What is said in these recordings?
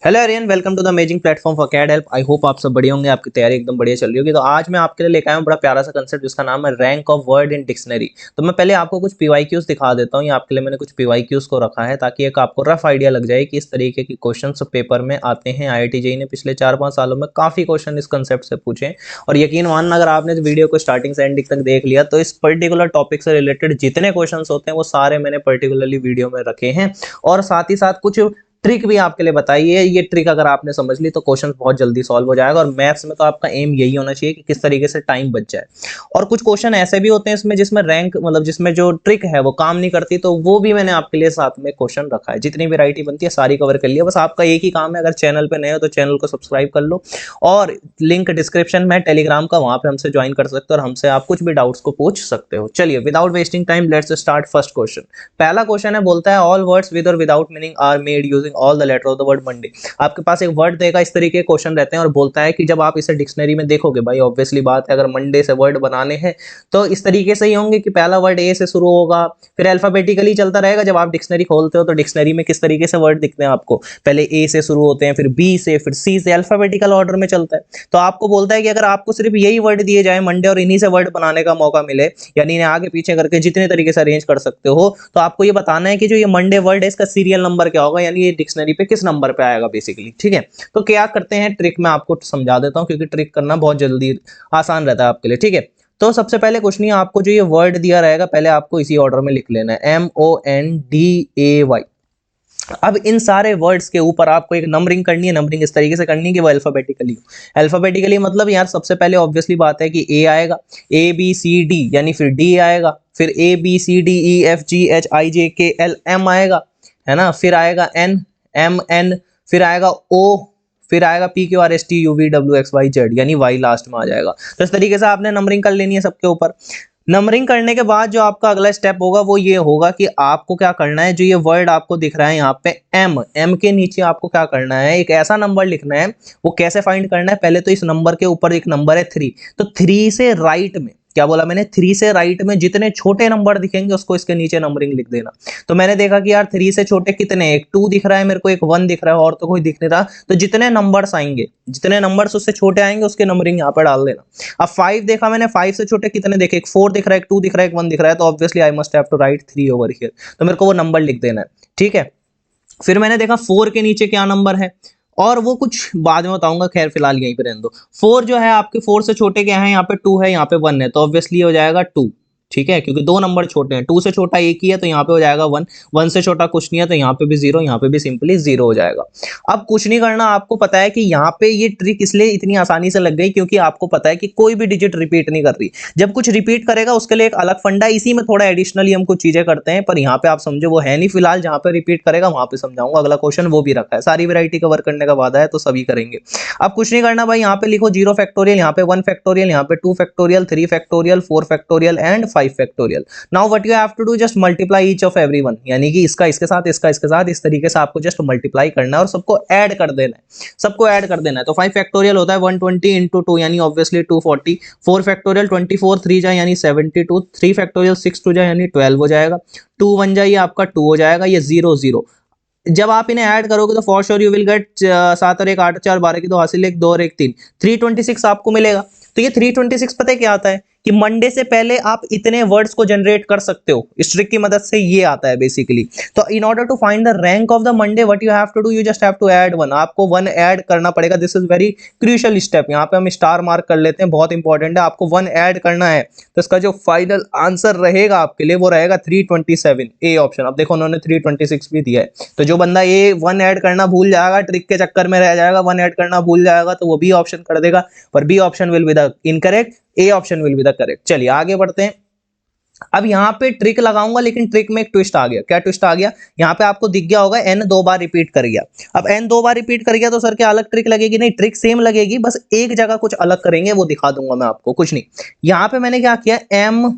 Hello Aryan, welcome to the amazing platform for CAD help. I hope आप सब बढ़िया होंगे, आपकी तैयारी एकदम बढ़िया चल रही होगी। तो आज मैं आपके लिए लेकर आया हूँ बड़ा प्यारा सा कंसेप्ट जिसका नाम है rank of word in dictionary. तो मैं पहले आपको कुछ पीवाईक्यूज दिखा देता हूँ। ये आपके लिए मैंने कुछ पीवाईक्यूज को रखा है ताकि एक आपको रफ आइडिया लग जाए कि इस तरीके के क्वेश्चन पेपर में आते हैं। IIT JEE ने पिछले 4-5 सालों में काफी क्वेश्चन इस कंसेप्ट से पूछे और यकीन मानना, अगर आपने इस वीडियो को स्टार्टिंग से एंडिंग तक देख लिया तो इस पर्टिकुलर टॉपिक से रिलेटेड जितने क्वेश्चन होते हैं वो सारे मैंने पर्टिकुलरली वीडियो में रखे हैं। और साथ ही साथ कुछ ट्रिक भी आपके लिए बताई है। ये ट्रिक अगर आपने समझ ली तो क्वेश्चन बहुत जल्दी सॉल्व हो जाएगा। और मैथ्स में तो आपका एम यही होना चाहिए कि किस तरीके से टाइम बच जाए। और कुछ क्वेश्चन ऐसे भी होते हैं इसमें जिसमें रैंक मतलब जिसमें जो ट्रिक है वो काम नहीं करती, तो वो भी मैंने आपके लिए साथ में क्वेश्चन रखा है। जितनी वैरायटी बनती है सारी कवर कर लिया। बस आपका एक ही काम है, अगर चैनल पे नए हो तो चैनल को सब्सक्राइब कर लो और लिंक डिस्क्रिप्शन में टेलीग्राम का, वहां पे हमसे ज्वाइन कर सकते हो और हमसे आप कुछ भी डाउट्स को पूछ सकते हो। चलिए without wasting time let's start first question. पहला क्वेश्चन है, बोलता है ऑल वर्ड्स विद और without meaning are made using all the letter of the word Monday. आपके पास एक वर्ड देगा, इस तरीके के क्वेश्चन रहते हैं और बोलता है कि जब आप इसे डिक्शनरी में देखोगे, भाई ऑब्वियसली बात है अगर मंडे से वर्ड बनाने हैं तो इस तरीके से ही होंगे कि पहला वर्ड ए से शुरू होगा, फिर अल्फाबेटिकली चलता रहेगा। जब आप डिक्शनरी खोलते हो तो डिक्शनरी में किस तरीके से वर्ड दिखते हैं आपको, पहले ए से शुरू होते हैं, फिर बी से, फिर सी से, अल्फाबेटिकल ऑर्डर में चलता है। तो आपको बोलता है कि अगर आपको सिर्फ यही वर्ड दिए जाए मंडे और इन्हीं से वर्ड बनाने का मौका मिले, यानी इन्हें आगे पीछे करके जितने तरीके से अरेंज कर सकते हो, तो आपको ये बताना है कि जो ये मंडे वर्ड है इसका सीरियल नंबर क्या होगा, यानी ये डिक्शनरी पे किस नंबर पे आएगा बेसिकली। ठीक है, तो क्या करते हैं, ट्रिक में आपको समझा देता हूं क्योंकि ट्रिक करना बहुत जल्दी आसान रहता है आपके लिए। ठीक है, तो सबसे पहले कुछ नहीं, आपको जो ये वर्ड दिया रहेगा पहले आपको इसी ऑर्डर में लिख लेना है, MONDAY। अब इन सारे वर्ड्स के ऊपर आपको एक नंबरिंग करनी है। नंबरिंग इस तरीके से करनी है कि वो अल्फाबेटिकली हो। अल्फाबेटिकली मतलब यार सबसे पहले ऑब्वियसली बात है कि ए आएगा, ABCD, यानी फिर डी आएगा, फिर ABCDEFGHIJKLM आएगा, है ना, फिर आएगा NMN, फिर आएगा O, फिर आएगा PQRSTUVWXYZ, यानी वाई लास्ट में आ जाएगा। तो इस तरीके से आपने नंबरिंग कर लेनी है सबके ऊपर। नंबरिंग करने के बाद जो आपका अगला स्टेप होगा वो ये होगा कि आपको क्या करना है, जो ये वर्ड आपको दिख रहा है यहाँ पे M के नीचे आपको क्या करना है, एक ऐसा नंबर लिखना है। वो कैसे फाइंड करना है, पहले तो इस नंबर के ऊपर एक नंबर है 3, तो 3 से राइट में, क्या बोला मैंने, 3 से राइट में जितने छोटे नंबर दिखेंगे उसको इसके नीचे नंबरिंग लिख देना। तो मैंने देखा कि यार 3 से छोटे कितने, एक 2 दिख रहा है मेरे को, एक 1 दिख रहा है और तो कोई दिख नहीं रहा। तो जितने नंबर्स आएंगे, जितने नंबर्स उससे छोटे आएंगे उसके नंबरिंग यहाँ पे डाल देना। अब 5 देखा मैंने, 5 से छोटे कितने देखे, एक 4 दिख रहा है, एक 2 दिख रहा है, एक 1 दिख रहा है, तो obviously I must have to write 3 over here. तो मेरे को वो नंबर लिख देना है। ठीक है, फिर मैंने देखा 4 के नीचे क्या नंबर है, और वो कुछ बाद में बताऊंगा, खैर फिलहाल यहीं पे रहने दो। 4 जो है आपके 4 से छोटे क्या है, यहाँ पे 2 है, यहाँ पे 1 है, तो ऑब्वियसली हो जाएगा 2। ठीक है, क्योंकि दो नंबर छोटे हैं, 2 से छोटा एक ही है तो यहाँ पे हो जाएगा 1, 1 से छोटा कुछ नहीं है तो यहाँ पे भी 0, यहाँ पे भी सिंपली 0 हो जाएगा। अब कुछ नहीं करना, आपको पता है कि यहाँ पे ये ट्रिक इसलिए इतनी आसानी से लग गई क्योंकि आपको पता है कि कोई भी डिजिट रिपीट नहीं कर रही। जब कुछ रिपीट करेगा उसके लिए एक अलग फंडा, इसी में थोड़ा एडिशनली हम कुछ चीजें करते हैं, पर यहाँ पे आप समझो वो है नहीं। फिलहाल जहाँ पे रिपीट करेगा वहां पे समझाऊंगा। अगला क्वेश्चन वो भी रखा है, सारी वैरायटी कवर करने का वादा है तो सभी करेंगे। अब कुछ नहीं करना भाई, यहाँ पे लिखो 0 फैक्टोरियल, यहाँ पे 1 फैक्टोरियल, यहाँ पे 2 factorial, 3 factorial, 4 factorial and 5 factorial. Now what you have to do, just multiply each of everyone, यानी कि इसका इसके साथ, इसका इसके साथ, इस तरीके से आपको जस्ट मल्टीप्लाई करना है और सबको ऐड कर देना है। सबको ऐड कर देना है। तो 5 फैक्टोरियल होता है 120 इंटू 2, यानी ऑब्वियसली 240। 4 फैक्टोरियल 24, 3 जा यानी 72, 3 फैक्टोरियल 6 2 जा यानी 12 हो जाएगा, 2 1 जा ये आपका 2 हो जाएगा, ये 0 0। जब आप इन्हें ऐड करोगे तो for sure you will get 7 और 1 8 4 12 की 2 हासिल, 1 2 और 1 3, 326 आपको मिलेगा। तो ये 326 पता है क्या आता है कि मंडे से पहले आप इतने वर्ड्स को जनरेट कर सकते हो, इस ट्रिक की मदद से ये आता है बेसिकली। तो in order to find the rank of the Monday what you have to do, you just have to add 1। आपको 1 ऐड करना पड़ेगा। This is very crucial step, यहाँ पे हम स्टार मार्क कर लेते हैं, बहुत इंपॉर्टेंट है। आपको 1 ऐड करना है तो इसका जो फाइनल आंसर रहेगा आपके लिए वो रहेगा 327, ए ऑप्शन। अब देखो उन्होंने 326 भी दिया है, तो जो बंदा ये 1 ऐड करना भूल जाएगा, ट्रिक के चक्कर में रह जाएगा, 1 ऐड करना भूल जाएगा, तो वो बी ऑप्शन कर देगा, पर B option will be the incorrect, A option will be the correct. चलिए आगे बढ़ते हैं। अब यहाँ पे ट्रिक लगाऊंगा, लेकिन ट्रिक में एक ट्विस्ट आ गया। क्या ट्विस्ट आ गया, यहाँ पे आपको दिख गया होगा n 2 बार रिपीट कर गया। अब n 2 बार रिपीट कर गया तो सर क्या अलग ट्रिक लगेगी, नहीं, ट्रिक सेम लगेगी, बस एक जगह कुछ अलग करेंगे, वो दिखा दूंगा मैं आपको। कुछ नहीं, यहाँ पे मैंने क्या किया, MANKIND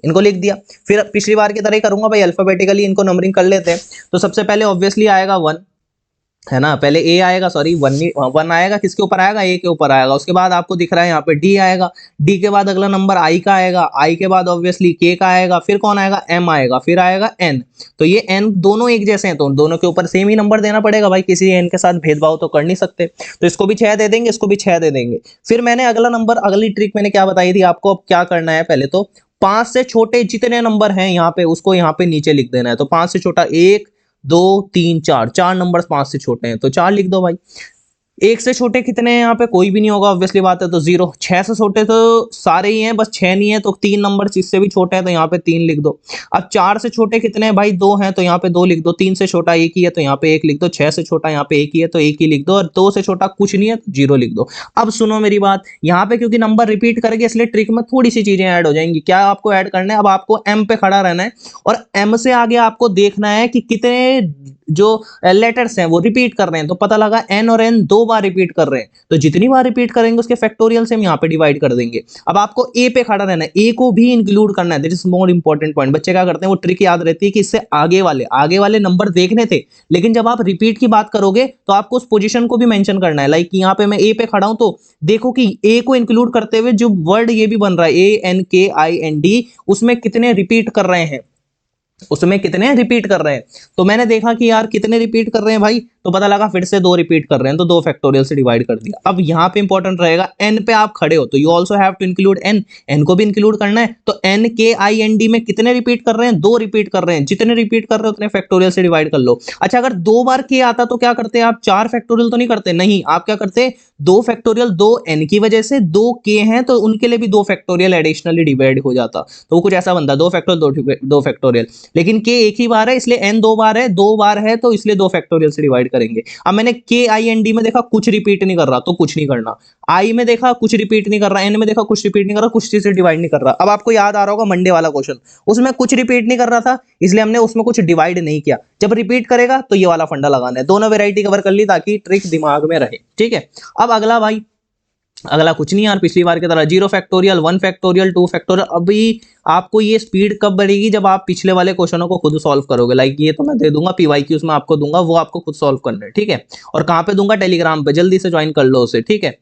इनको लिख दिया। फिर पिछली बार की तरह ही करूंगा भाई, अल्फाबेटिकली इनको नंबरिंग कर लेते हैं। तो सबसे पहले ऑब्वियसली आएगा 1, है ना, पहले ए आएगा, सॉरी वन आएगा, किसके ऊपर आएगा, ए के ऊपर आएगा। उसके बाद आपको दिख रहा है यहाँ पे डी आएगा, डी के बाद अगला नंबर आई का आएगा, आई के बाद ऑब्वियसली के का आएगा, फिर कौन आएगा, एम आएगा, फिर आएगा एन। तो ये एन दोनों एक जैसे हैं तो दोनों के ऊपर सेम ही नंबर देना पड़ेगा भाई, किसी एन के साथ भेदभाव तो कर नहीं सकते। तो इसको भी 6 दे देंगे, इसको भी 6 दे देंगे। फिर मैंने अगला नंबर, अगली ट्रिक मैंने क्या बताई थी आपको, अब क्या करना है, पहले तो 5 से छोटे जितने नंबर हैं यहाँ पे उसको यहाँ पे नीचे लिख देना है। तो 5 से छोटा 1 2 3 4, 4 नंबर 5 से छोटे हैं तो 4 लिख दो भाई। 1 से छोटे कितने हैं यहाँ पे, कोई भी नहीं होगा ऑब्वियसली बात है, तो 0। 6 से छोटे तो सारे ही हैं, बस 6 नहीं है, तो 3 नंबर जिससे भी छोटे हैं तो यहाँ पे 3 लिख दो। अब 4 से छोटे कितने हैं भाई, 2 हैं, तो यहाँ पे 2 लिख दो। 3 से छोटा 1 ही है तो यहाँ पे 1 लिख दो। 6 से छोटा यहाँ पे 1 ही है तो 1 ही लिख दो, और 2 से छोटा कुछ नहीं है तो 0 लिख दो। अब सुनो मेरी बात, यहाँ पे क्योंकि नंबर रिपीट करेंगे इसलिए ट्रिक में थोड़ी सी चीजें ऐड हो जाएंगी। क्या आपको ऐड करना है, अब आपको एम पे खड़ा रहना है और एम से आगे आपको देखना है कि कितने जो लेटर्स हैं वो रिपीट कर रहे हैं। तो पता लगा एन और एन 2 बार रिपीट कर रहे हैं, तो जितनी बार रिपीट करेंगे उसके फैक्टोरियल से हम यहाँ पे डिवाइड कर देंगे। अब आपको ए पे खड़ा रहना है, ए को भी इंक्लूड करना है, that is more important point. बच्चे क्या करते हैं, वो ट्रिक याद रहती है कि इससे आगे वाले नंबर देखने थे, लेकिन जब आप रिपीट की बात करोगे तो आपको उस पोजीशन को भी मेंशन करना है। लाइक यहाँ पे मैं ए पे खड़ा हूं तो देखो कि ए को इंक्लूड करते हुए जो वर्ड ये भी बन रहा है ANKIND, उसमें कितने रिपीट कर रहे हैं, उसमें कितने रिपीट कर रहे हैं। तो मैंने देखा कि यार कितने रिपीट कर रहे हैं भाई, तो पता लगा फिर से 2 रिपीट कर रहे हैं, तो 2 फैक्टोरियल से डिवाइड कर दिया। अब यहाँ पे इंपॉर्टेंट रहेगा, एन पे आप खड़े हो तो you also have to include N, N को भी इंक्लूड करना है। तो NKIND में कितने रिपीट कर रहे हैं, 2 रिपीट कर रहे हैं, जितने रिपीट कर रहे हैं उतने फैक्टोरियल से डिवाइड कर लो। अच्छा, अगर 2 बार के आता तो क्या करते हैं आप, 4 फैक्टोरियल तो नहीं करते, नहीं, आप क्या करते, 2 फैक्टोरियल, 2 एन की वजह से 2 के हैं तो उनके लिए भी 2 फैक्टोरियल एडिशनली डिवाइड हो जाता। तो वो कुछ ऐसा बनता, 2 फैक्टोरियल 2 फैक्टोरियल, लेकिन के एक ही बार है इसलिए एन 2 बार है, 2 बार है तो इसलिए 2 फैक्टोरियल से डिवाइड करेंगे। अब मैंने KIND में देखा कुछ रिपीट नहीं कर रहा तो कुछ नहीं करना, आई में देखा कुछ रिपीट नहीं कर रहा, एन में देखा कुछ रिपीट नहीं कर रहा, कुछ चीज से डिवाइड नहीं कर रहा। अब आपको याद आ रहा होगा मंडे वाला क्वेश्चन, उसमें कुछ रिपीट नहीं कर रहा था इसलिए हमने उसमें कुछ डिवाइड नहीं किया। जब रिपीट करेगा तो ये वाला फंडा लगाना है, दोनों वेराइटी कवर कर ली ताकि ट्रिक दिमाग में रहे, ठीक है। अब अगला भाई, अगला कुछ नहीं यार, पिछली बार की तरह 0 फैक्टोरियल 1 फैक्टोरियल 2 फैक्टोरियल। अभी आपको ये स्पीड कब बढ़ेगी, जब आप पिछले वाले क्वेश्चनों को खुद सॉल्व करोगे। लाइक ये तो मैं दे दूंगा PYQs में आपको दूंगा, वो आपको खुद सॉल्व करना है, ठीक है। और कहाँ पे दूंगा, टेलीग्राम पे, जल्दी से ज्वाइन कर लो उसे, ठीक है।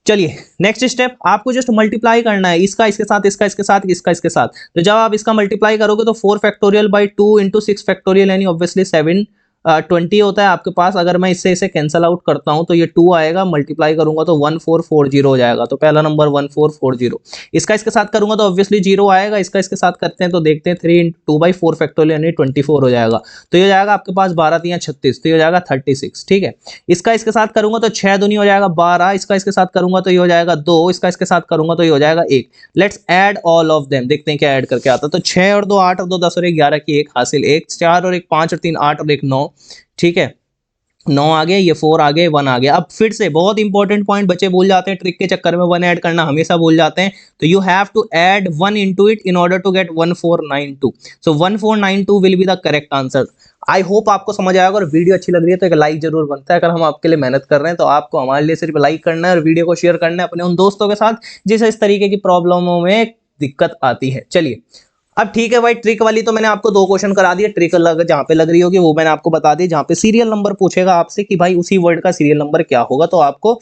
चलिए नेक्स्ट स्टेप, आपको जस्ट मल्टीप्लाई करना है, इसका इसके साथ, इसका इसके साथ, इसका इसके साथ। तो जब आप इसका मल्टीप्लाई करोगे तो 4 फैक्टोरियल बाई 2 इंटू 6 फैक्टोरियल यानी ऑब्वियसली 720 होता है आपके पास। अगर मैं इससे इसे कैंसल आउट करता हूं तो ये 2 आएगा, मल्टीप्लाई करूंगा तो 1440 हो जाएगा। तो पहला नंबर 1440, इसका इसके साथ करूंगा तो ऑब्वियसली 0 आएगा, इसका इसके साथ करते हैं तो देखते हैं 3 इंटू 2 बाई 4 फैक्टोरियल यानी 24 हो जाएगा। तो ये हो जाएगा आपके पास 12 3 36, तो ये हो जाएगा 36, ठीक है। इसका इसके साथ करूंगा तो 6 दूनी हो जाएगा 12, इसका इसके साथ करूंगा तो ये हो जाएगा 2, इसका इसके साथ करूंगा तो ये हो जाएगा 1। Let's add all of them, देखते हैं क्या ऐड करके आता है। तो 6 और 2 8 और 2 10 और 1 11 की 1 हासिल, 1 4 और 1 5 और 3 8 और 1 9, ठीक है। 9 आ गए, ये 4 आ गए, 1 आ गया। अब फिर से बहुत इंपॉर्टेंट पॉइंट, बच्चे भूल जाते हैं ट्रिक के चक्कर में, 1 ऐड करना हमेशा भूल जाते हैं। तो you have to add 1 into it in order to get 1492। So 1492 will be the correct answer. I hope आपको समझ आएगा, और वीडियो अच्छी लग रही है तो एक लाइक जरूर बनता है। अगर हम आपके लिए मेहनत कर रहे हैं तो आपको हमारे लिए सिर्फ लाइक करना है और वीडियो को शेयर करना है अपने उन दोस्तों के साथ जिसे इस तरीके की प्रॉब्लमों में दिक्कत आती है। चलिए अब ठीक है भाई, ट्रिक वाली तो मैंने आपको 2 क्वेश्चन करा दिए, ट्रिक जहाँ पे लग रही होगी वो मैंने आपको बता दी। जहाँ पे सीरियल नंबर पूछेगा आपसे कि भाई उसी वर्ड का सीरियल नंबर क्या होगा, तो आपको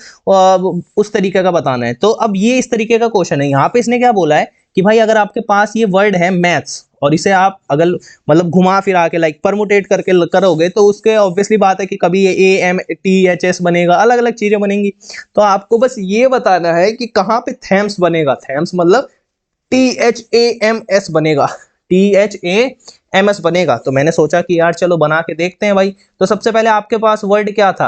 उस तरीके का बताना है। तो अब ये इस तरीके का क्वेश्चन है। यहाँ पे इसने क्या बोला है कि भाई अगर आपके पास ये वर्ड है मैथ्स और इसे आप अगर मतलब घुमा फिरा के लाइक परमुटेट करके करोगे तो उसके ऑब्वियसली बात है कि कभी ये AMTHS बनेगा, अलग अलग चीजें बनेंगी। तो आपको बस ये बताना है कि कहाँ पे थैम्स बनेगा, थैम्स मतलब THAMS बनेगा, THAMS बनेगा। तो मैंने सोचा कि यार चलो बना के देखते हैं भाई। तो सबसे पहले आपके पास वर्ड क्या था,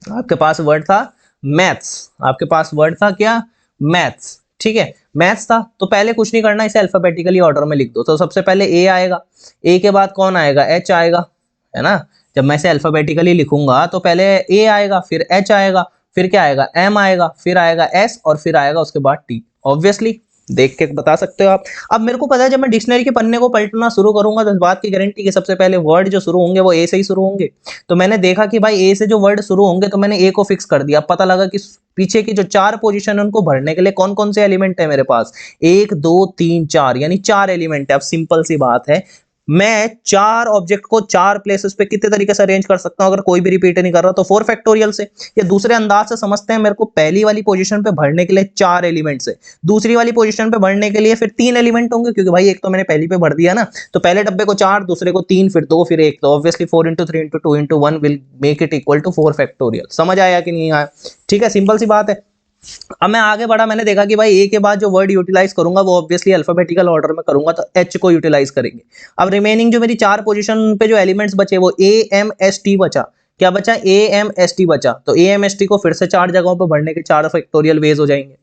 आपके पास वर्ड था मैथ्स, आपके पास वर्ड था क्या, मैथ्स, ठीक है, मैथ्स था। तो पहले कुछ नहीं करना, इसे अल्फाबेटिकली ऑर्डर में लिख दो। तो सबसे पहले A आएगा, A के बाद कौन आएगा, H आएगा, है ना। जब मैं इसे अल्फाबेटिकली लिखूंगा तो पहले A आएगा, फिर H आएगा, फिर क्या आएगा, M आएगा, फिर आएगा S और फिर आएगा उसके बाद T। ऑब्वियसली देख के बता सकते हो आप। अब मेरे को पता है जब मैं डिक्शनरी के पन्ने को पलटना शुरू करूंगा तो इस बात की गारंटी कि सबसे पहले वर्ड जो शुरू होंगे वो ए से ही शुरू होंगे। तो मैंने देखा कि भाई ए से जो वर्ड शुरू होंगे तो मैंने ए को फिक्स कर दिया। पता लगा कि पीछे की जो 4 पोजीशन है उनको भरने के लिए कौन कौन से एलिमेंट है मेरे पास, 1 2 3 4 यानी 4 एलिमेंट है। अब सिंपल सी बात है, मैं 4 ऑब्जेक्ट को 4 प्लेसेस पे कितने तरीके से अरेंज कर सकता हूं अगर कोई भी रिपीट नहीं कर रहा तो 4 फैक्टोरियल से। या दूसरे अंदाज से समझते हैं, मेरे को पहली वाली पोजीशन पे भरने के लिए 4 एलिमेंट्स है, दूसरी वाली पोजीशन पे भरने के लिए फिर 3 एलिमेंट होंगे, क्योंकि भाई एक तो मैंने पहली पे भर दिया ना, तो पहले डब्बे को 4, दूसरे को 3, फिर 2, फिर 1, तो obviously 4 into 3 into 2 into 1 will make it equal to 4 factorial. समझ आया कि नहीं आया? ठीक है, सिंपल सी बात है। अब मैं आगे बढ़ा, मैंने देखा कि भाई ए के बाद जो वर्ड यूटिलाइज करूंगा वो ऑब्वियसली अल्फाबेटिकल ऑर्डर में करूंगा, तो एच को यूटिलाइज करेंगे। अब रिमेनिंग जो मेरी 4 पोजीशन पे जो एलिमेंट्स बचे वो ए एम एस टी बचा। क्या बचा? ए एम एस टी बचा। तो ए एम एस टी को फिर से 4 जगहों पर भरने के 4 फैक्टोरियल वेज हो जाएंगे,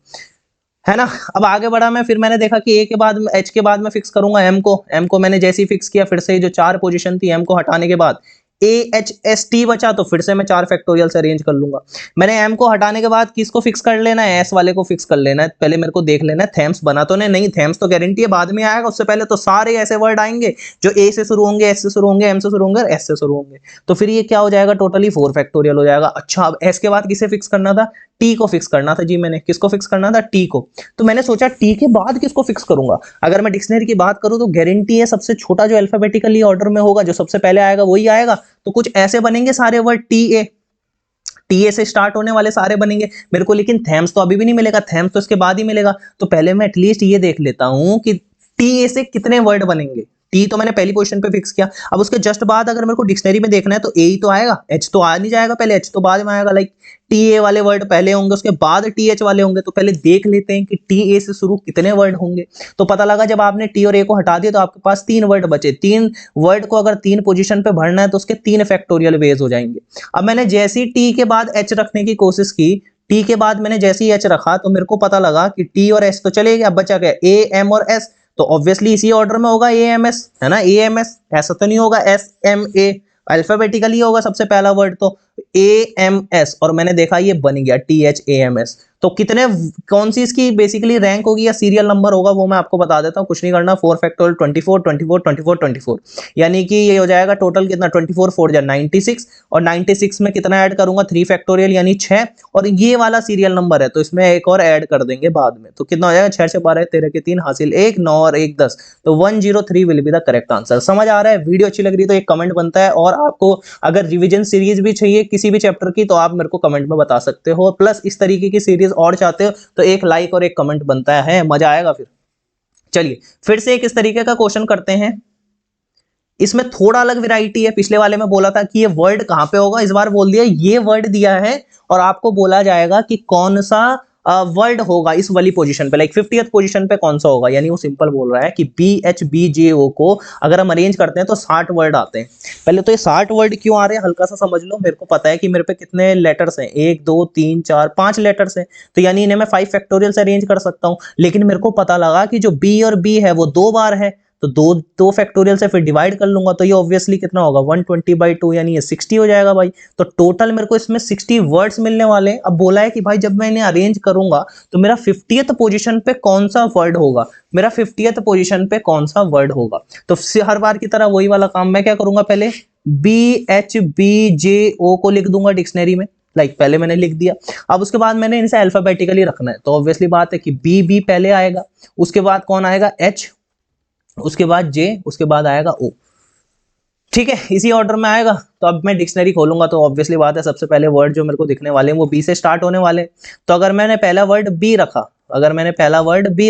है ना। अब आगे बढ़ा मैं, फिर मैंने देखा कि ए के बाद एच के बाद मैं फिक्स करूंगा एम को मैंने जैसे ही फिक्स किया, फिर से जो 4 पोजीशन थी एम को हटाने के बाद ए एच एस टी बचा, तो फिर से मैं 4 फैक्टोरियल से अरेंज कर लूंगा। मैंने एम को हटाने के बाद किसको फिक्स कर लेना है? एस वाले को फिक्स कर लेना है। पहले मेरे को देख लेना है थेम्स बना तो नहीं, थेम्स तो गारंटी है बाद में आएगा, उससे पहले तो सारे ऐसे वर्ड आएंगे जो ए से शुरू होंगे, एस से शुरू होंगे, एम से शुरू होंगे और एस से शुरू होंगे। तो फिर ये क्या हो जाएगा? टोटली 4 फैक्टोरियल हो जाएगा। अच्छा, अब एस के बाद किसे फिक्स करना था? टी को फिक्स करना था जी। मैंने किसको फिक्स करना था? टी को। तो मैंने सोचा टी के बाद किसको फिक्स करूंगा। अगर मैं डिक्शनरी की बात करूं तो गारंटी है सबसे छोटा जो अल्फाबेटिकली ऑर्डर में होगा, जो सबसे पहले आएगा वही आएगा। तो कुछ ऐसे बनेंगे सारे वर्ड टी ए से स्टार्ट होने वाले सारे बनेंगे मेरे को। लेकिन थेम्स तो अभी भी नहीं मिलेगा, थेम्स तो इसके बाद ही मिलेगा। तो पहले मैं एटलीस्ट ये देख लेता हूं कि टी ए से कितने वर्ड बनेंगे। टी तो मैंने पहली पोजीशन पे फिक्स किया। अब उसके जस्ट बाद अगर मेरे को डिक्शनरी में देखना है तो ए ही तो आएगा, एच तो आ नहीं जाएगा पहले, एच तो बाद में आएगा। लाइक टी ए वाले वर्ड पहले होंगे, उसके बाद टी एच वाले होंगे। तो पहले देख लेते हैं कि टी ए से शुरू कितने वर्ड होंगे। तो पता लगा जब आपने टी और ए को हटा दिया तो आपके पास 3 वर्ड बचे। 3 वर्ड को अगर 3 पोजीशन पे भरना है तो उसके 3 फैक्टोरियल वेज हो जाएंगे। अब मैंने जैसे ही टी के बाद एच रखने की कोशिश की, टी के बाद मैंने जैसे ही एच रखा तो मेरे को पता लगा कि टी और एस तो चले गए, अब बचा गया ए एम और एस। तो ऑब्वियसली इसी ऑर्डर में होगा ए एम एस, है ना। ए एम एस, ऐसा तो नहीं होगा एस एम ए, अल्फाबेटिकली होगा सबसे पहला वर्ड तो ए एम एस। और मैंने देखा ये बन गया T H A M S. तो कितने, कौन सी इसकी बेसिकली रैंक होगी या सीरियल नंबर होगा वो मैं आपको बता देता हूँ। कुछ नहीं करना, 4 फैक्टोरियल 24 24 24 24, यानी कि ये हो जाएगा टोटल कितना? 24 4 जा 96, और 96 में कितना ऐड करूंगा? 3 फैक्टोरियल यानी 6, और ये वाला सीरियल नंबर है तो इसमें एक और ऐड कर देंगे बाद में। तो कितना हो जाएगा? 6 से 12 13 के 3 हासिल 1, 9 और 1 10, तो 103 will be the correct answer. समझ आ रहा है? वीडियो अच्छी लग रही है तो एक कमेंट बनता है, और आपको अगर रिवीजन सीरीज भी चाहिए किसी भी चैप्टर की तो आप मेरे को कमेंट में बता सकते हो। प्लस इस तरीके की सीरीज और चाहते हो तो एक लाइक और एक कमेंट बनता है, मजा आएगा फिर। चलिए फिर से एक इस तरीके का क्वेश्चन करते हैं। इसमें थोड़ा अलग वैरायटी है। पिछले वाले में बोला था कि ये वर्ड कहां पे होगा, इस बार बोल दिया ये वर्ड दिया है और आपको बोला जाएगा कि कौन सा वर्ड होगा इस वाली पोजीशन पे, लाइक 50th पोजीशन पे कौन सा होगा। यानी वो सिंपल बोल रहा है कि बी एच बी जे ओ को अगर हम अरेंज करते हैं तो 60 वर्ड आते हैं। पहले तो ये 60 वर्ड क्यों आ रहे हैं हल्का सा समझ लो। मेरे को पता है कि मेरे पे कितने लेटर्स हैं, 1 2 3 4 5 लेटर्स हैं, तो यानी इन्हें मैं 5 फैक्टोरियल से अरेंज कर सकता हूं। लेकिन मेरे को पता लगा कि जो बी और बी है वो 2 बार है, तो दो फैक्टोरियल से फिर डिवाइड कर लूंगा तो ये ऑब्वियसली कितना होगा? 120/2, यानी ये 60 हो जाएगा भाई। तो टोटल मेरे को इसमें 60 वर्ड्स मिलने वाले हैं। अब बोला है कि भाई जब मैं इन्हें अरेंज करूंगा तो मेरा 50th पोजीशन पे कौन सा वर्ड होगा, मेरा 50th पोजीशन पे कौन सा वर्ड होगा। तो हर बार की तरह वही वाला काम मैं क्या करूंगा, पहले बी एच बी जे ओ को लिख दूंगा डिक्शनरी में, लाइक पहले मैंने लिख दिया। अब उसके बाद मैंने इनसे अल्फाबेटिकली रखना है, तो ऑब्वियसली बात है कि बी पहले आएगा, उसके बाद कौन आएगा? एच, उसके बाद जे, उसके बाद आएगा ओ। ठीक है, इसी ऑर्डर में आएगा। तो अब मैं डिक्शनरी खोलूंगा तो ऑब्वियसली बात है सबसे पहले वर्ड जो मेरे को दिखने वाले हैं वो बी से स्टार्ट होने वाले। तो अगर मैंने पहला वर्ड बी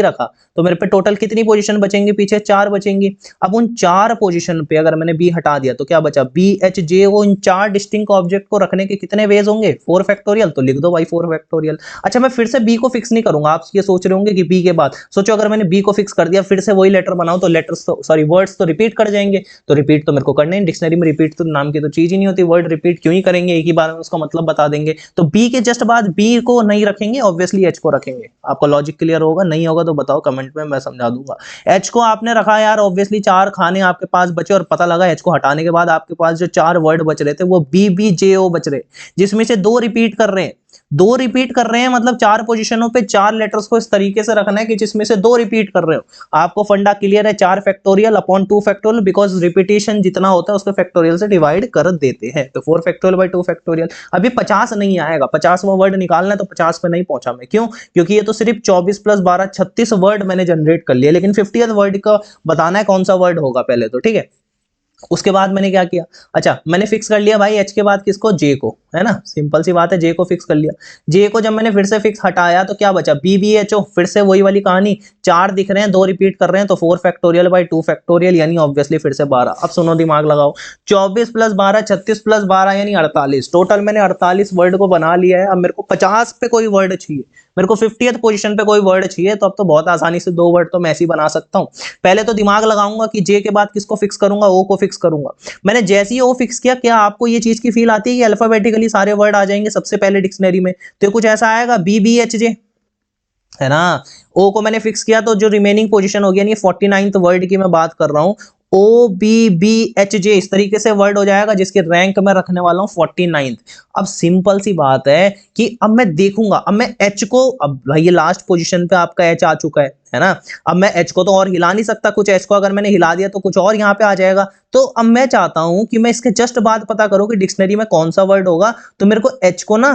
रखा, तो मेरे पे टोटल कितनी पोजीशन बचेंगी? पीछे 4 बचेंगी। अब उन 4 पोजीशन पे अगर मैंने बी हटा दिया तो क्या बचा? बी एच जे ओ। इन 4 डिस्टिंक्ट ऑब्जेक्ट को रखने के कितने वेज होंगे? 4 फैक्टोरियल। तो लिख दो भाई 4 फैक्टोरियल। अच्छा, मैं फिर से बी को फिक्स नहीं करूंगा। आप ये सोच रहे होंगे कि बी के बाद, सोचो अगर मैंने बी को फिक्स कर दिया फिर से वही लेटर बनाऊं तो लेटर्स तो सॉरी वर्ड्स तो रिपीट कर जाएंगे। तो रिपीट तो मेरे को करना है, डिक्शनरी में रिपीट तो नाम की तो चीज ही नहीं होती, वर्ड रिपीट क्यों ही करेंगे, एक ही बार में उसका मतलब बता देंगे। तो बी के जस्ट बाद बी को नहीं रखेंगे, ऑब्वियसली एच को रखेंगे। आपको लॉजिक क्लियर होगा? नहीं होगा तो बताओ कमेंट में, मैं समझा दूंगा। एच को आपने रखा यार, ऑब्वियसली 4 खाने आपके पास बचे और पता लगा एच को हटाने के बाद आपके पास जो 4 वर्ड बच रहे थे वो बी बी जे ओ बच रहे, जिसमें से 2 रिपीट कर रहे हैं। 2 रिपीट कर रहे हैं मतलब 4 पोजीशनों पे 4 लेटर्स को इस तरीके से रखना है कि जिसमें से 2 रिपीट कर रहे हो। आपको फंडा क्लियर है? 4 factorial upon 2 factorial, because repetition जितना होता है उसको फैक्टोरियल से डिवाइड कर देते हैं। तो 4 फैक्टोरियल बाय 2 फैक्टोरियल। अभी 50 नहीं आएगा, 50वां वर्ड निकालना है तो 50 पे नहीं पहुंचा मैं। क्यों? क्योंकि ये तो सिर्फ 24 + 12 36 वर्ड मैंने जनरेट कर लिए, लेकिन 50th वर्ड का बताना है कौन सा वर्ड होगा पहले तो। ठीक है, उसके बाद मैंने क्या किया, अच्छा मैंने फिक्स कर लिया भाई एच के बाद किसको, जे को, है ना, सिंपल सी बात है, जे को फिक्स कर लिया। जे को जब मैंने फिर से फिक्स हटाया तो क्या बचा, बी बी एच ओ, फिर से वही वाली कहानी, 4 दिख रहे हैं, 2 रिपीट कर रहे हैं, तो 4 फैक्टोरियल बाई 2 फैक्टोरियल यानी ऑब्वियसली फिर से 12। अब सुनो दिमाग लगाओ, 24 प्लस 12 36 प्लस 12 यानी 48, टोटल मैंने 48 वर्ड को बना लिया है। अब मेरे को 50 पे कोई वर्ड चाहिए, मेरे को 50th पोजीशन पे कोई वर्ड चाहिए, तो अब तो बहुत आसानी से 2 वर्ड तो मैं ऐसे ही बना सकता हूँ। पहले तो दिमाग लगाऊंगा कि जे के बाद किसको फिक्स करूंगा, ओ को फिक्स करूंगा। मैंने जैसे ही ओ फिक्स किया, क्या आपको ये चीज की फील आती है कि अल्फाबेटिकली सारे वर्ड आ जाएंगे सबसे पहले डिक्शनरी में, तो कुछ ऐसा आएगा बी बी एच जे, है ना। ओ को मैंने फिक्स किया तो जो रिमेनिंग पोजीशन होगी, यानी 49th वर्ड की मैं बात कर रहा हूं, O B B H J, इस तरीके से वर्ड हो जाएगा जिसके रैंक मैं रखने वाला हूं 49th। अब सिंपल सी बात है कि अब मैं देखूंगा, अब मैं एच को, अब भाई ये लास्ट पोजीशन पे आपका एच आ चुका है ना। अब मैं एच को तो और हिला नहीं सकता, कुछ एच को अगर मैंने हिला दिया तो कुछ और यहाँ पे आ जाएगा। तो अब मैं चाहता हूं कि मैं इसके जस्ट बाद पता करूं कि डिक्शनरी में कौन सा वर्ड होगा, तो मेरे को एच को ना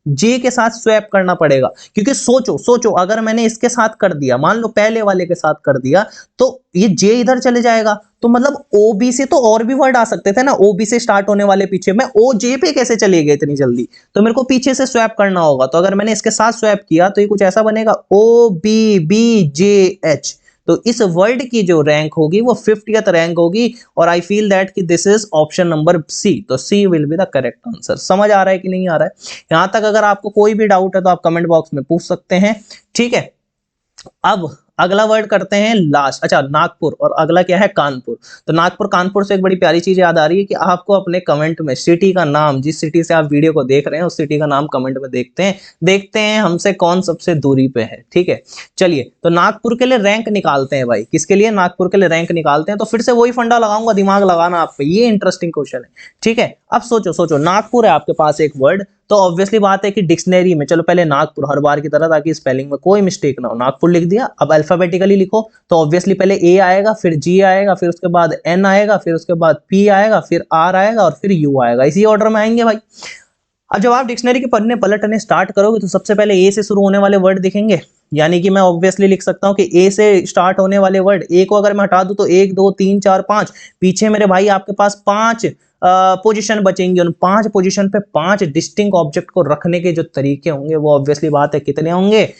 जे के साथ स्वैप करना पड़ेगा, क्योंकि सोचो सोचो अगर मैंने इसके साथ कर दिया, मान लो पहले वाले के साथ कर दिया, तो ये जे इधर चले जाएगा, तो मतलब ओ बी से तो और भी वर्ड आ सकते थे ना, ओ बी से स्टार्ट होने वाले पीछे, मैं ओ जे पे कैसे चले गए इतनी जल्दी, तो मेरे को पीछे से स्वैप करना होगा। तो अगर मैंने इसके साथ स्वैप किया तो ये कुछ ऐसा बनेगा, O B B J H, तो इस वर्ड की जो रैंक होगी वो 50th रैंक होगी, और आई फील दैट कि this is option number C, तो C will be the correct answer. समझ आ रहा है कि नहीं आ रहा है? यहां तक अगर आपको कोई भी डाउट है तो आप कमेंट बॉक्स में पूछ सकते हैं, ठीक है। अब अगला वर्ड करते हैं लास्ट, अच्छा नागपुर, और अगला क्या है, कानपुर। तो नागपुर कानपुर से एक बड़ी प्यारी चीज याद आ रही है कि आपको अपने कमेंट में सिटी का नाम, जिस सिटी से आप वीडियो को देख रहे हैं उस सिटी का नाम कमेंट में देखते हैं हमसे कौन सबसे दूरी पे है, ठीक है। चलिए तो नागपुर के लिए रैंक निकालते हैं भाई, किसके लिए, नागपुर के लिए रैंक निकालते हैं। तो फिर से वही फंडा लगाऊंगा, दिमाग लगाना आप पे, ये इंटरेस्टिंग क्वेश्चन है, ठीक है। अब सोचो सोचो, नागपुर है आपके पास एक वर्ड, तो ऑब्वियसली बात है कि डिक्शनरी में, चलो पहले नागपुर हर बार की तरह, ताकि स्पेलिंग में कोई मिस्टेक ना हो, नागपुर लिख दिया। अब अल्फाबेटिकली लिखो, तो ऑब्वियसली पहले ए आएगा, फिर जी आएगा, फिर उसके बाद एन आएगा, फिर उसके बाद पी आएगा, फिर आर आएगा, और फिर यू आएगा, इसी ऑर्डर में आएंगे भाई। अब जब आप डिक्शनरी के पढ़ने पलटने स्टार्ट करोगे तो सबसे पहले ए से शुरू होने वाले वर्ड दिखेंगे, यानी कि मैं ऑब्वियसली लिख सकता हूं कि ए से स्टार्ट होने वाले वर्ड, ए को अगर मैं हटा दूं तो 1 2 3 4 5, पीछे मेरे भाई आपके पास 5 पोजीशन बचेंगे, उन 5 पोजीशन पे 5 डिस्टिंक्ट ऑब्जेक्ट को रखने के जो तरीके होंगे वो ऑब्वियसली बात है कितने होंगे,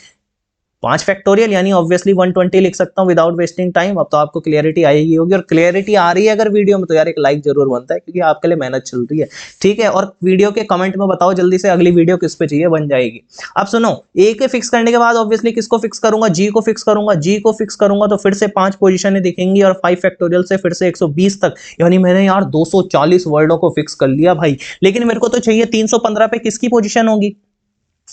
5 फैक्टोरियल, यानी ऑब्वियसली 120 लिख सकता हूं विदाउट वेस्टिंग टाइम। अब तो आपको क्लियरिटी आएगी होगी, और क्लियरिटी आ रही है अगर वीडियो में तो यार एक लाइक जरूर बनता है, क्योंकि आपके लिए मेहनत चल रही है, ठीक है। और वीडियो के कमेंट में बताओ जल्दी से अगली वीडियो किस पे चाहिए, बन जाएगी। अब सुनो, ए के फिक्स करने के बाद ऑब्वियसली किसको फिक्स करूंगा, जी को फिक्स करूंगा, जी को फिक्स करूंगा तो फिर से 5 पोजीशनें दिखेंगी, और 5 फैक्टोरियल से फिर से 120 तक, यानी मैंने यार 240 वर्डों को फिक्स कर लिया भाई। लेकिन मेरे को तो चाहिए 315 पे किसकी पोजीशन होगी,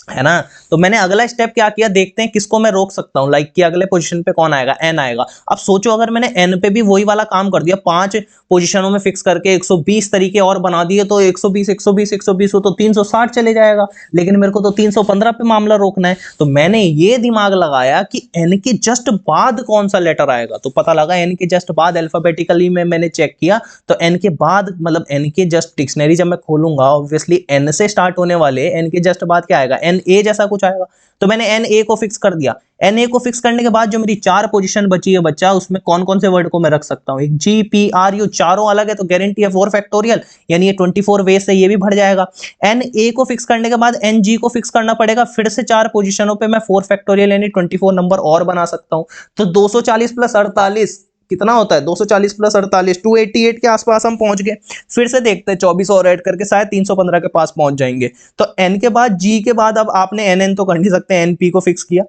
है ना। तो मैंने अगला स्टेप क्या किया, देखते हैं किसको मैं रोक सकता हूं, लाइक कि अगले पोजीशन पे कौन आएगा, एन आएगा। अब सोचो अगर मैंने एन पे भी वही वाला काम कर दिया, 5 पोजीशनों में फिक्स करके 120 तरीके और बना दिए, तो 120 120 120 हो तो 360 चले जाएगा, लेकिन मेरे को तो 315 पे मामला रोकना है। तो मैंने ये दिमाग लगाया कि एन के जस्ट बाद कौन सा लेटर आएगा, तो पता लगा एन के जस्ट बाद अल्फाबेटिकली में मैंने चेक किया, तो एन के बाद मतलब एन के जस्ट डिक्शनरी जब मैं खोलूंगा ऑब्वियसली एन से स्टार्ट होने वाले एन के जस्ट बाद क्या आएगा, एन ए जैसा कुछ आएगा। तो मैंने एन ए को फिक्स कर दिया। एन ए को फिक्स करने के बाद जो मेरी 4 पोजीशन बची है बच्चा, उसमें कौन कौन से वर्ड को मैं रख सकता हूं, एक जी पी आर यू, चारों अलग है तो गारंटी है 4 फैक्टोरियल, यानी ये 24 वे से ये भी बढ़ जाएगा। एन ए को फिक्स करने के बाद एन जी को फिक्स करना पड़ेगा, फिर से 4 पोजीशनों पे मैं 4 फैक्टोरियल यानी 24 नंबर और बना सकता हूं। तो 240 प्लस 48 कितना होता है, 240 प्लस 48 288 के आसपास हम पहुंच गए। फिर से देखते हैं 24 और ऐड करके शायद 315 के पास पहुंच जाएंगे। तो एन के बाद जी के बाद अब आपने एन एन तो कर नहीं सकते, एन पी को फिक्स किया,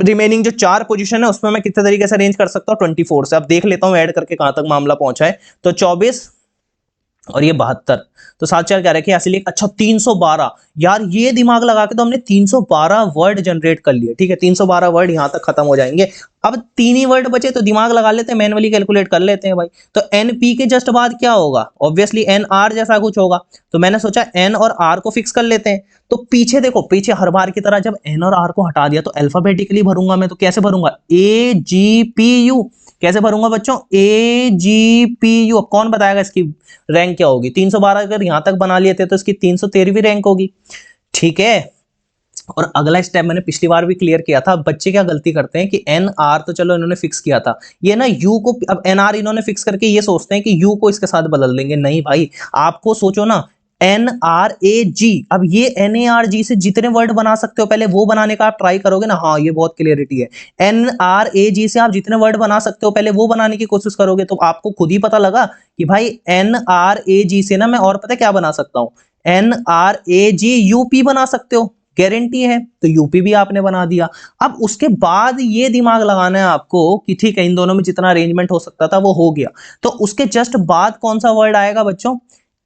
रिमेनिंग जो 4 पोजीशन है उसमें मैं कितने तरीके से अरेंज कर सकता हूं, 24 से। अब देख लेता हूं ऐड करके कहां तक मामला पहुंचा है, तो 24 और ये 72, तो 7 4 क्या रखे असली, अच्छा 312, यार ये दिमाग लगा के तो हमने 312 वर्ड जनरेट कर लिए, ठीक है। 312 वर्ड यहां तक खत्म हो जाएंगे। अब 3 ही वर्ड बचे तो दिमाग लगा लेते हैं, मैनुअली कैलकुलेट कर लेते हैं भाई। तो एन पी के जस्ट बाद क्या होगा, ऑब्वियसली एन आर जैसा कुछ होगा, तो मैंने सोचा एन और आर को फिक्स कर लेते हैं। तो पीछे देखो, पीछे हर बार की तरह जब एन और आर को हटा दिया तो अल्फाबेटिकली भरूंगा मैं, तो कैसे भरूंगा, ए जी पी यू, कैसे भरूंगा बच्चों, ए जी पी यू। कौन बताएगा इसकी रैंक क्या होगी, 312 अगर यहां तक बना लिए थे तो इसकी 313वीं रैंक होगी, ठीक है। और अगला स्टेप मैंने पिछली बार भी क्लियर किया था। बच्चे क्या गलती करते हैं कि एन आर तो चलो इन्होंने फिक्स किया था, ये ना यू को अब एन आर इन्होंने फिक्स करके ये सोचते हैं कि यू को इसके साथ बदल देंगे। नहीं भाई, आपको सोचो ना, एन आर ए जी, अब ये एन ए आर जी से जितने वर्ड बना सकते हो पहले वो बनाने का आप ट्राई करोगे ना। हाँ, ये बहुत क्लियरिटी है। एन आर ए जी से आप जितने वर्ड बना सकते हो पहले वो बनाने की कोशिश करोगे, तो आपको खुद ही पता लगा कि भाई एन आर ए जी से ना मैं और पता क्या बना सकता हूं, एन आर ए जी यूपी बना सकते हो, गारंटी है। तो यूपी भी आपने बना दिया। अब उसके बाद ये दिमाग लगाना है आपको कि ठीक है, इन दोनों में जितना अरेंजमेंट हो सकता था वो हो गया। तो उसके जस्ट बाद कौन सा वर्ड आएगा बच्चों,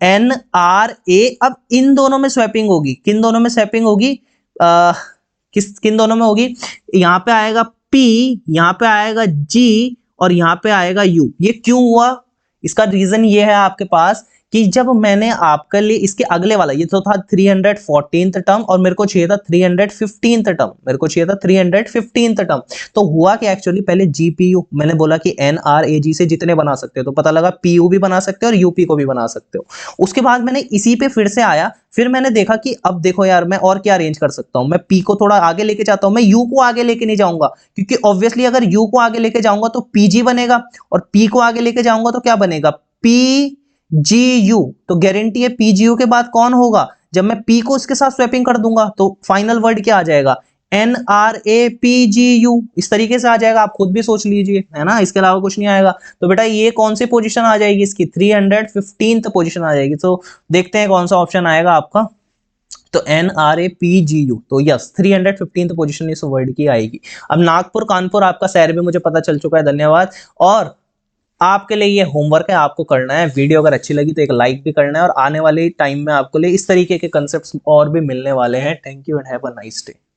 एन आर ए। अब इन दोनों में स्वैपिंग होगी, किन दोनों में स्वैपिंग होगी, किन दोनों में होगी, यहां पे आएगा पी, यहां पे आएगा जी, और यहां पे आएगा यू। ये क्यों हुआ, इसका रीजन ये है आपके पास कि जब मैंने आपके लिए इसके अगले वाला, ये तो था 314th टर्म और मेरे को चाहिए था 315th टर्म, मेरे को चाहिए था 315th टर्म। तो हुआ कि एक्चुअली पहले जीपीयू, मैंने बोला कि एनआरएजी से जितने बना सकते हो, तो पता लगा पीयू भी बना सकते हो और यूपी को भी बना सकते हो। उसके बाद मैंने इसी पे फिर से आया, फिर मैंने देखा कि अब देखो यार, मैं और क्या अरेंज कर सकता हूं, मैं पी को थोड़ा आगे लेके चाहता हूं, मैं यू को आगे लेके नहीं जाऊंगा, क्योंकि ऑब्वियसली अगर यू को आगे लेके जाऊंगा तो पीजी बनेगा, और पी को आगे लेके जाऊंगा तो क्या बनेगा, पी जी यू। तो गारंटी है पीजीयू के बाद कौन होगा, जब मैं पी को इसके साथ स्वैपिंग कर दूंगा तो फाइनल वर्ड क्या आ जाएगा, N R A P G U. इस तरीके से आ जाएगा, आप खुद भी सोच लीजिए, है ना, इसके अलावा कुछ नहीं आएगा। तो बेटा ये कौन सी पोजीशन आ जाएगी इसकी, 315th पोजीशन आ जाएगी। तो देखते हैं कौन सा ऑप्शन आएगा आपका, तो N R A P G U. तो यस, 315th पोजीशन इस वर्ड की आएगी। अब नागपुर कानपुर आपका शहर भी मुझे पता चल चुका है, धन्यवाद। और आपके लिए ये होमवर्क है, आपको करना है। वीडियो अगर अच्छी लगी तो एक लाइक भी करना है, और आने वाले टाइम में आपको लिए इस तरीके के कंसेप्ट्स और भी मिलने वाले हैं। Thank you and have a nice day.